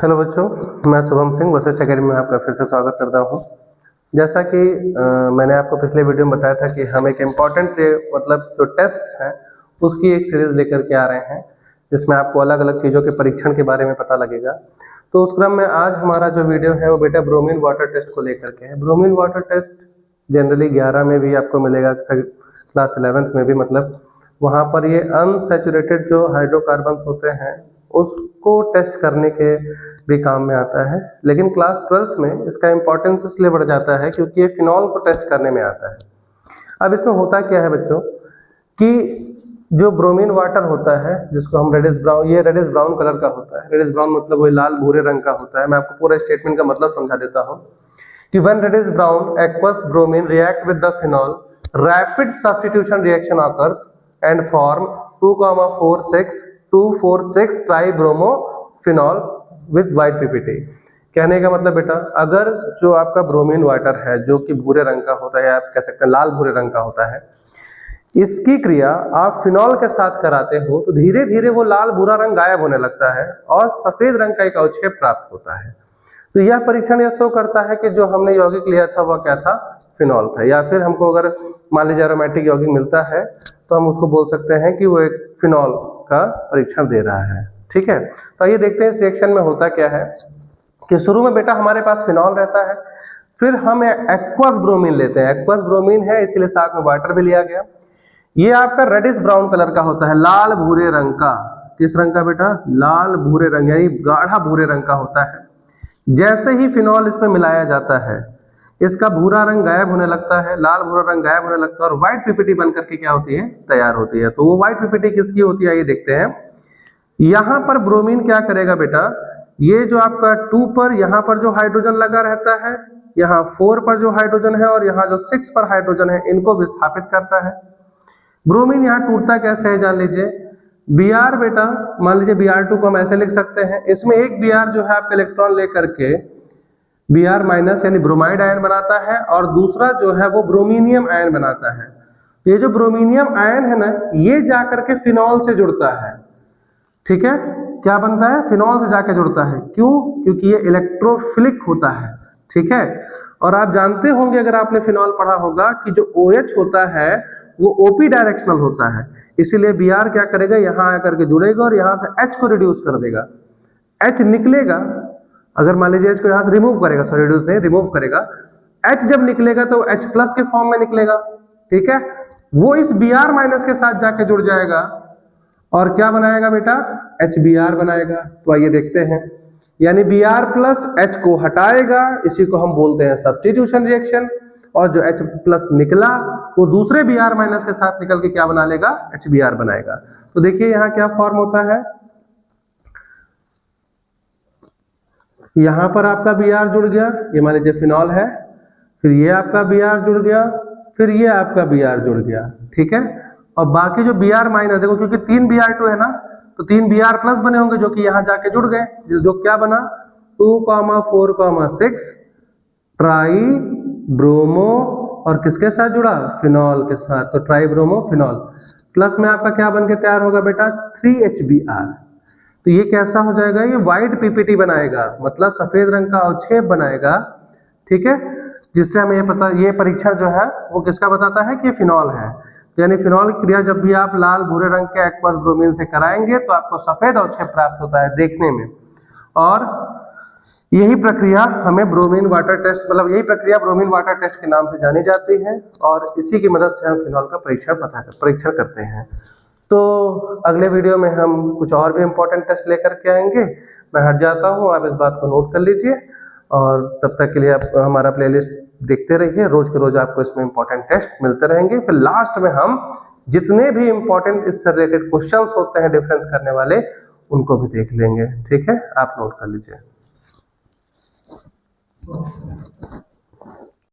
Hello बच्चों, मैं Shubham Singh Vashishtha academy में आपका फिर से स्वागत करता हूं। जैसा कि मैंने आपको पिछले वीडियो में बताया था कि हम एक इम्पॉर्टेंट मतलब जो टेस्ट हैं उसकी एक सीरीज लेकर के आ रहे हैं, जिसमें आपको अलग अलग चीज़ों के परीक्षण के बारे में पता लगेगा। तो उस क्रम में आज हमारा जो वीडियो है वो बेटा ब्रोमीन वाटर टेस्ट को लेकर के है। ब्रोमीन वाटर टेस्ट जनरली 11 में भी आपको मिलेगा, क्लास 11th में भी, मतलब वहाँ पर ये अनसैचुरेटेड जो हाइड्रोकार्बन्स होते हैं उसको टेस्ट करने के भी काम में आता है। लेकिन क्लास 12th में इसका इम्पोर्टेंस इसलिए बढ़ जाता है क्योंकि ये फिनॉल को टेस्ट करने में आता है। अब इसमें होता क्या है बच्चों कि जो ब्रोमीन वाटर होता है, जिसको हम रेडिश ब्राउन, ये रेडिश ब्राउन कलर का होता है। रेडिश ब्राउन मतलब वही लाल भूरे रंग का होता है। मैं आपको पूरा स्टेटमेंट का मतलब समझा देता हूँ कि when reddish brown aqueous bromine react with the phenol, rapid substitution reaction occurs and form 2,4,6 tribromophenol with white PPT. कहने का मतलब बेटा, अगर जो आपका ब्रोमीन वाटर है जो कि भूरे रंग का होता है, या आप कह सकते हैं लाल भूरे रंग का होता है, इसकी क्रिया आप फिनॉल के साथ कराते हो तो धीरे धीरे वो लाल भूरा रंग गायब होने लगता है और सफेद रंग का एक अवक्षेप प्राप्त होता है। तो यह परीक्षण यह शो करता है कि जो हमने यौगिक लिया था वह क्या था, फिनॉल था। या फिर हमको अगर मान लीजिए एरोमेटिक यौगिक मिलता है तो हम उसको बोल सकते हैं कि वो एक फिनॉल का परीक्षण दे रहा है। ठीक है, तो आइए देखते हैं इस रिएक्शन में होता क्या है कि शुरू में बेटा हमारे पास फिनॉल रहता है, फिर हम एक्वस ब्रोमीन लेते हैं। एक्वस ब्रोमीन है इसीलिए साथ में वाटर भी लिया गया। ये आपका रेडिश ब्राउन कलर का होता है, लाल भूरे रंग का। किस रंग का बेटा? लाल भूरे रंग, यानी गाढ़ा भूरे रंग का होता है। जैसे ही फिनॉल इसमें मिलाया जाता है इसका भूरा रंग गायब होने लगता है, लाल भूरा रंग गायब होने लगता है और व्हाइट पीपीटी बन करके क्या होती है, तैयार होती है। तो वो व्हाइट पीपीटी किसकी होती है, ये देखते हैं। यहाँ पर ब्रोमीन क्या करेगा बेटा, ये जो आपका 2 पर यहाँ पर जो हाइड्रोजन लगा रहता है, यहाँ 4 पर जो हाइड्रोजन है और यहाँ जो 6 पर हाइड्रोजन है, इनको विस्थापित करता है। ब्रोमीन यहाँ टूटता कैसे है जान लीजिए। Br बेटा, मान लीजिए Br2 को हम ऐसे लिख सकते हैं, इसमें एक Br जो है आपका इलेक्ट्रॉन लेकर के Br माइनस यानी ब्रोमाइड आयन बनाता है और दूसरा जो है वो ब्रोमीनियम आयन बनाता है। ये जो ब्रोमीनियम आयन है ना, ये जाकर के फिनॉल से जुड़ता है। ठीक है, क्या बनता है, फिनॉल से जाकर जुड़ता है। क्यों? क्योंकि ये इलेक्ट्रोफिलिक होता है। ठीक है, और आप जानते होंगे अगर आपने फिनॉल पढ़ा होगा कि जो OH होता है वो OP डायरेक्शनल होता है, इसीलिए Br क्या करेगा, यहाँ आकर के जुड़ेगा और यहाँ से H को रिड्यूस कर देगा। H निकलेगा, अगर मान लीजिए H को यहाँ से रिमूव करेगा, सॉरी रिड्यूस नहीं, रिमूव करेगा। H जब निकलेगा तो H प्लस के फॉर्म में निकलेगा। ठीक है, वो इस Br माइनस के साथ जाके जुड़ जाएगा और क्या बनाएगा बेटा, HBr बनाएगा। तो आइए देखते हैं, यानी Br प्लस H को हटाएगा, इसी को हम बोलते हैं सब्स्टिट्यूशन रिएक्शन। और जो H प्लस निकला वो दूसरे Br माइनस के साथ निकल के क्या बना लेगा, HBr बनाएगा। तो देखिए यहाँ क्या फॉर्म होता है, यहाँ पर आपका Br जुड़ गया, ये मान लीजिए फिनॉल है, फिर ये आपका Br जुड़ गया, फिर ये आपका Br जुड़ गया। ठीक है, और बाकी जो Br माइनस, देखो क्योंकि 3 Br2 है ना, तो 3 Br प्लस बने होंगे जो कि यहाँ जाके जुड़ गए, जो क्या बना 2,4,6 ट्राई ब्रोमो, और किसके साथ जुड़ा, फिनॉल के साथ। तो ट्राइब्रोमो फिनॉल प्लस में आपका क्या बन के तैयार होगा बेटा, 3HBr। तो ये कैसा हो जाएगा, ये व्हाइट पीपीटी बनाएगा, मतलब सफेद रंग का अवक्षेप बनाएगा। ठीक है, जिससे हमें ये पता, ये परीक्षण जो है वो किसका बताता है कि ये फिनॉल है। यानी फिनॉल की क्रिया जब भी आप लाल भूरे रंग के एक्वस ब्रोमीन से कराएंगे तो आपको सफेद अवक्षेप प्राप्त होता है देखने में। और यही प्रक्रिया हमें ब्रोमीन वाटर टेस्ट, मतलब यही प्रक्रिया ब्रोमीन वाटर टेस्ट के नाम से जानी जाती है और इसी की मदद से हम फिनॉल का परीक्षण करते हैं। तो अगले वीडियो में हम कुछ और भी इम्पोर्टेंट टेस्ट लेकर के आएंगे। मैं हट जाता हूँ, आप इस बात को नोट कर लीजिए और तब तक के लिए आप हमारा प्लेलिस्ट देखते रहिए। रोज के रोज आपको इसमें इम्पोर्टेंट टेस्ट मिलते रहेंगे। फिर लास्ट में हम जितने भी इम्पोर्टेंट इससे रिलेटेड क्वेश्चंस होते हैं डिफरेंस करने वाले, उनको भी देख लेंगे। ठीक है, आप नोट कर लीजिए।